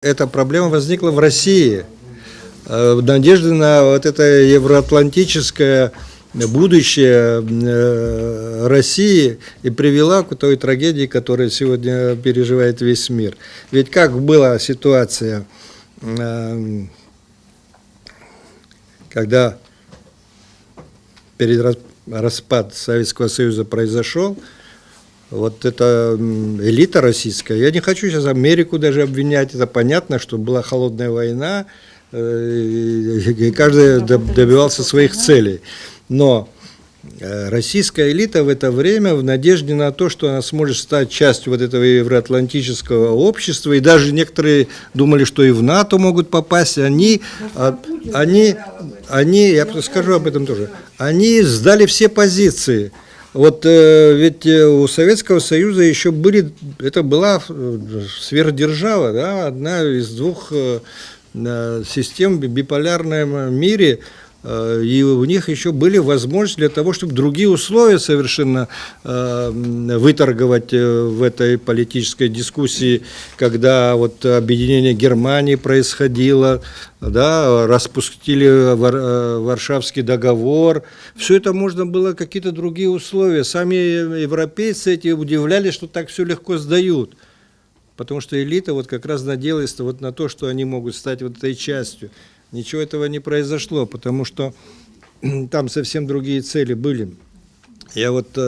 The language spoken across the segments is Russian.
Эта проблема возникла в России. Надежда на вот это евроатлантическое будущее России и привела к той трагедии, которую сегодня переживает весь мир. Ведь как была ситуация, когда распад Советского Союза произошел, вот эта элита российская, я не хочу сейчас Америку даже обвинять, это понятно, что была холодная война, и каждый добивался своих целей. Но российская элита в это время, в надежде на то, что она сможет стать частью вот этого евроатлантического общества, и даже некоторые думали, что и в НАТО могут попасть, они, я скажу об этом тоже, они сдали все позиции. Вот ведь у Советского Союза еще были, это была сверхдержава, да, одна из двух систем в биполярном мире, и у них еще были возможности для того, чтобы другие условия совершенно выторговать в этой политической дискуссии, когда вот объединение Германии происходило, да, распустили Варшавский договор, все это можно было, какие-то другие условия. Сами европейцы эти удивлялись, что так все легко сдают, потому что элита вот как раз надеялась вот на то, что они могут стать вот этой частью. Ничего этого не произошло, потому что там совсем другие цели были. Я вот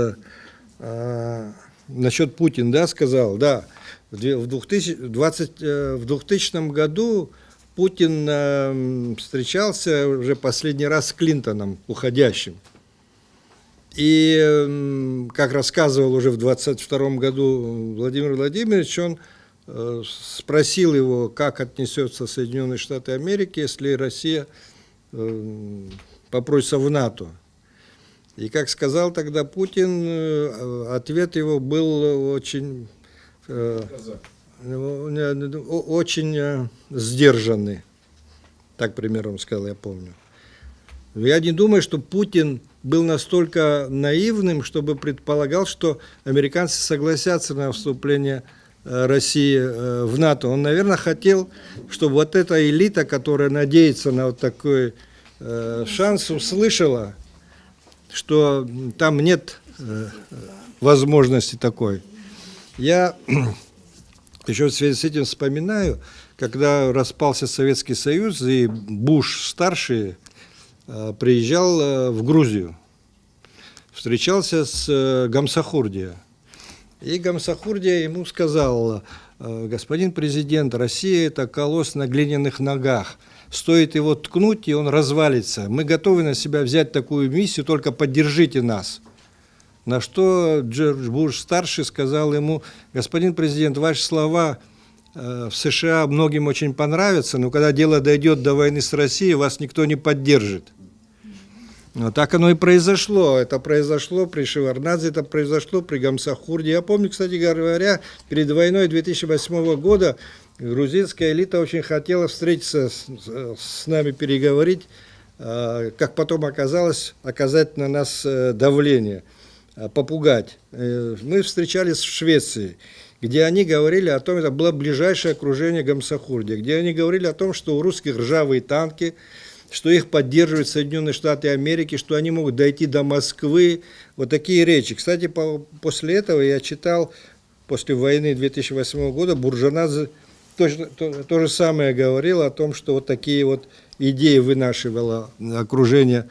насчет Путина, да, сказал, да, в 2000 году Путин встречался уже последний раз с Клинтоном, уходящим. И, как рассказывал уже в 2022 году Владимир Владимирович, он спросил его, как отнесется Соединенные Штаты Америки, если Россия попросится в НАТО. И как сказал тогда Путин, ответ его был очень сдержанный. Так примерно он сказал, я помню. Я не думаю, что Путин был настолько наивным, чтобы предполагал, что американцы согласятся на вступление России в НАТО. Он, наверное, хотел, чтобы вот эта элита, которая надеется на вот такой шанс, услышала, что там нет возможности такой. Я еще в связи с этим вспоминаю, когда распался Советский Союз, и Буш-старший приезжал в Грузию, встречался с Гамсахурдия. И Гамсахурдия ему сказал: господин президент, Россия – это колосс на глиняных ногах. Стоит его ткнуть, и он развалится. Мы готовы на себя взять такую миссию, только поддержите нас. На что Джордж Буш-старший сказал ему: господин президент, ваши слова в США многим очень понравятся, но когда дело дойдет до войны с Россией, вас никто не поддержит. Но так оно и произошло. Это произошло при Шеварднадзе, это произошло при Гамсахурде. Я помню, кстати говоря, перед войной 2008 года грузинская элита очень хотела встретиться с нами, переговорить, как потом оказалось, оказать на нас давление, попугать. Мы встречались в Швеции, где они говорили о том, это было ближайшее окружение Гамсахурди, где они говорили о том, что у русских ржавые танки, что их поддерживают Соединенные Штаты Америки, что они могут дойти до Москвы. Вот такие речи. Кстати, после этого я читал, после войны 2008 года, Буржанадзе то же самое говорил о том, что вот такие вот идеи вынашивало окружение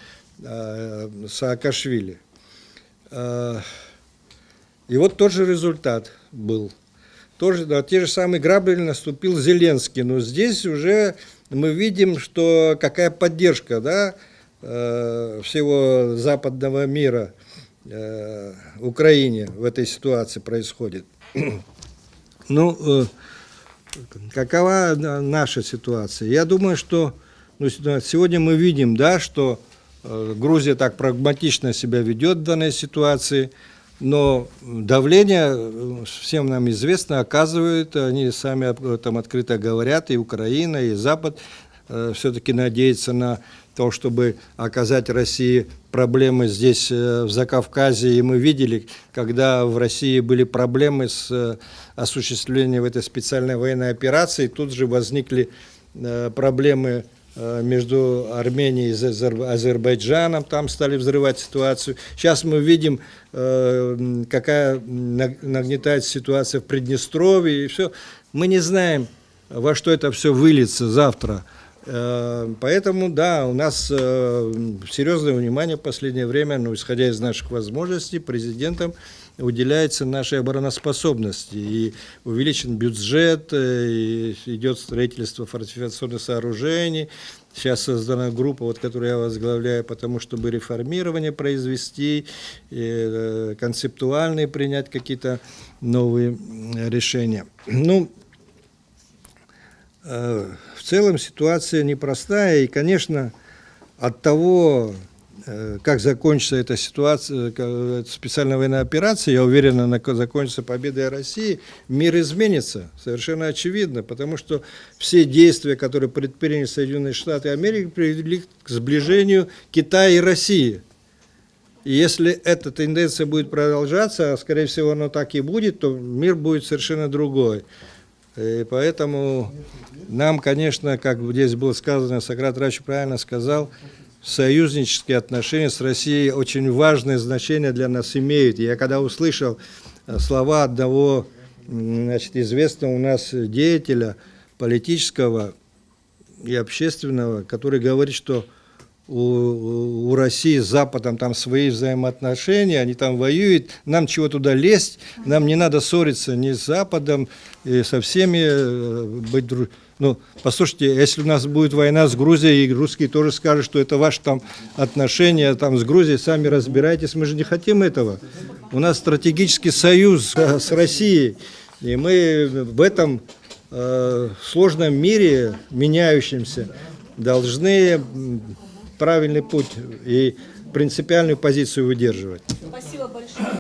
Саакашвили. И вот тот же результат был. Тоже, да, те же самые грабли наступил Зеленский, но здесь уже мы видим, что какая поддержка, да, всего западного мира Украине в этой ситуации происходит. Ну, какова наша ситуация? Я думаю, что сегодня мы видим, да, что Грузия так прагматично себя ведет в данной ситуации, но давление, всем нам известно, оказывают, они сами об этом открыто говорят, и Украина, и Запад, все-таки надеяться на то, чтобы оказать России проблемы здесь, в Закавказье. И мы видели, когда в России были проблемы с осуществлением этой специальной военной операции, тут же возникли проблемы между Арменией и Азербайджаном, там стали взрывать ситуацию. Сейчас мы видим, какая нагнетает ситуация в Приднестровье, и все. Мы не знаем, во что это все выльется завтра. Поэтому, да, у нас серьезное внимание в последнее время, исходя из наших возможностей, президентом уделяется нашей обороноспособности. И увеличен бюджет, и идет строительство фортификационных сооружений. Сейчас создана группа, которую я возглавляю, потому чтобы реформирование произвести, и концептуальные принять какие-то новые решения. В целом ситуация непростая, и, конечно, от того, как закончится эта ситуация, специальная военная операция, я уверен, она закончится победой России, мир изменится, совершенно очевидно, потому что все действия, которые предприняли Соединенные Штаты Америки, привели к сближению Китая и России. И если эта тенденция будет продолжаться, а скорее всего оно так и будет, то мир будет совершенно другой. И поэтому нам, конечно, как здесь было сказано, Сократ Равич правильно сказал, союзнические отношения с Россией очень важное значение для нас имеют. Я когда услышал слова одного, известного у нас деятеля политического и общественного, который говорит, что у России с Западом там свои взаимоотношения, они там воюют, нам чего туда лезть, нам не надо ссориться ни с Западом, и со всеми быть дружными. Послушайте, если у нас будет война с Грузией, и русские тоже скажут, что это ваши там отношения там с Грузией, сами разбирайтесь, мы же не хотим этого. У нас стратегический союз с Россией, и мы в этом сложном мире, меняющемся, должны правильный путь и принципиальную позицию выдерживать. Спасибо большое.